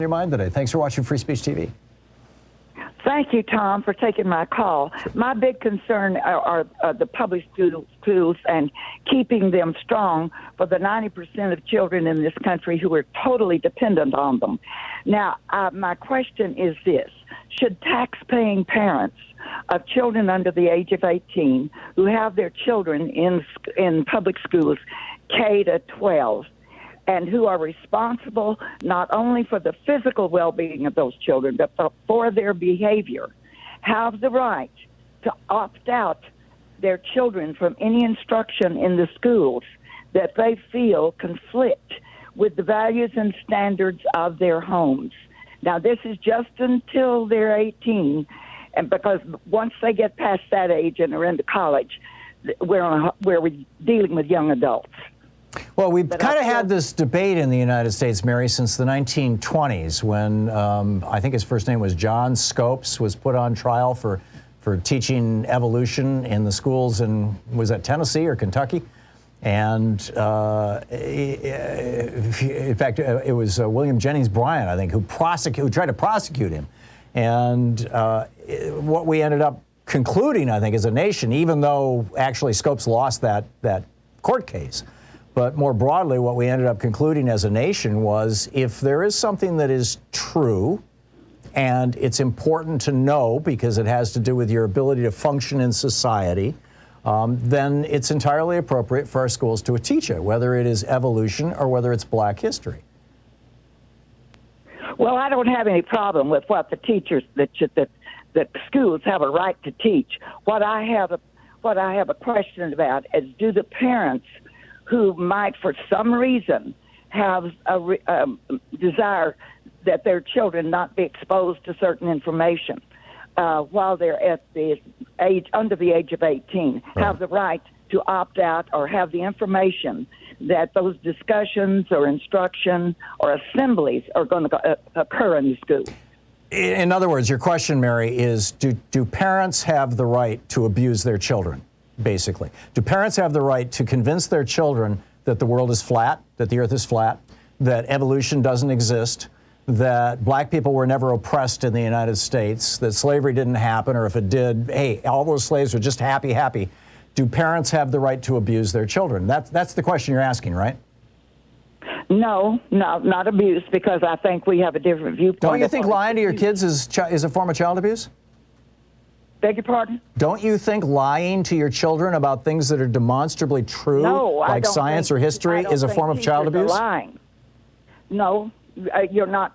Your mind today. Thanks for watching Free Speech TV. Thank you, Tom, for taking my call. My big concern are the public schools and keeping them strong for the 90% of children in this country who are totally dependent on them. Now, my question is this. Should tax-paying parents of children under the age of 18 who have their children in public schools K to 12 and who are responsible not only for the physical well-being of those children, but for their behavior, have the right to opt out their children from any instruction in the schools that they feel conflict with the values and standards of their homes. Now, this is just until they're 18, and because once they get past that age and are into college, we're dealing with young adults. Well, we've kind of had this debate in the United States, Mary, since the 1920s when I think his first name was John Scopes, was put on trial for teaching evolution in the schools in, was that Tennessee or Kentucky? And in fact, it was William Jennings Bryan, I think, who tried to prosecute him. And what we ended up concluding, I think, as a nation, even though actually Scopes lost that court case, but more broadly, what we ended up concluding as a nation was if there is something that is true and it's important to know because it has to do with your ability to function in society, then it's entirely appropriate for our schools to teach it, whether it is evolution or whether it's Black history. Well, I don't have any problem with what the teachers that schools have a right to teach. What I have a question about is, do the parents who might, for some reason, have a desire that their children not be exposed to certain information while they're at the age under the age of 18, have the right to opt out or have the information that those discussions or instruction or assemblies are going to occur in the school. In other words, your question, Mary, is do parents have the right to abuse their children? Basically, do parents have the right to convince their children that the world is flat, that the earth is flat, that evolution doesn't exist, that Black people were never oppressed in the United States, that slavery didn't happen, or if it did, hey, all those slaves were just happy? Do parents have the right to abuse their children? That's the question you're asking, right? No, not abuse, because I think we have a different viewpoint. Don't you think lying to your kids is a form of child abuse? Beg your pardon? Don't you think lying to your children about things that are demonstrably true, like science or history, is a form of child abuse? Lying. No, you're not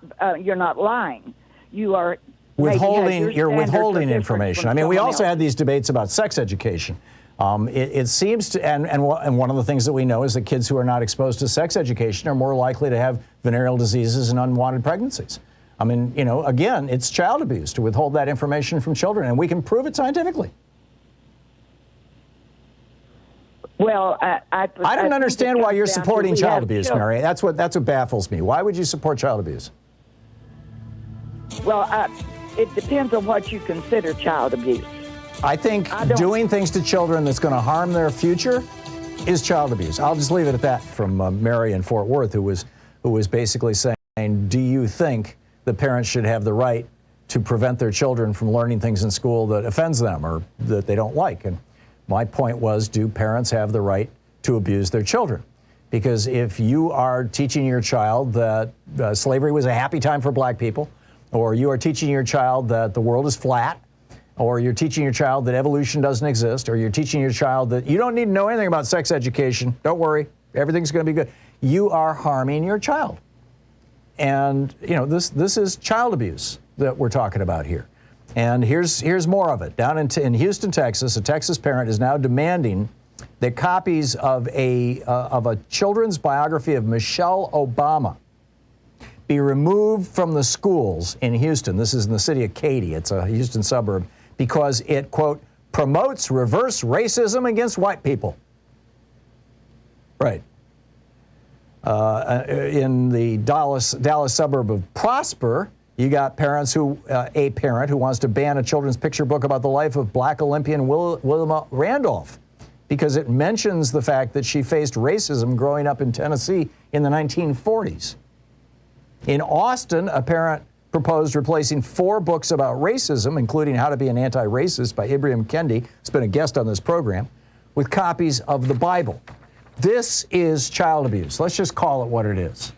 lying. You are withholding. You're withholding information. I mean, we also had these debates about sex education. It seems to, and one of the things that we know is that kids who are not exposed to sex education are more likely to have venereal diseases and unwanted pregnancies. I mean, you know, again, it's child abuse to withhold that information from children, and we can prove it scientifically. Well, I don't understand why you're supporting child abuse, Mary. That's what baffles me. Why would you support child abuse? Well, it depends on what you consider child abuse. I think doing things to children that's going to harm their future is child abuse. I'll just leave it at that. From Mary in Fort Worth, who was basically saying, do you think the parents should have the right to prevent their children from learning things in school that offends them or that they don't like? And my point was, do parents have the right to abuse their children? Because if you are teaching your child that slavery was a happy time for Black people, or you are teaching your child that the world is flat, or you're teaching your child that evolution doesn't exist, or you're teaching your child that you don't need to know anything about sex education, don't worry, everything's going to be good, you are harming your child. And, you know, this is child abuse that we're talking about here. And here's more of it. Down in Houston, Texas, a Texas parent is now demanding that copies of a children's biography of Michelle Obama be removed from the schools in Houston. This is in the city of Katy. It's a Houston suburb, because it, quote, promotes reverse racism against white people. Right. In the Dallas suburb of Prosper, you got parents a parent who wants to ban a children's picture book about the life of Black Olympian Wilma Randolph because it mentions the fact that she faced racism growing up in Tennessee in the 1940s. In Austin, a parent proposed replacing 4 books about racism, including How to Be an Anti-Racist by Ibram Kendi, who's been a guest on this program, with copies of the Bible. This is child abuse. Let's just call it what it is.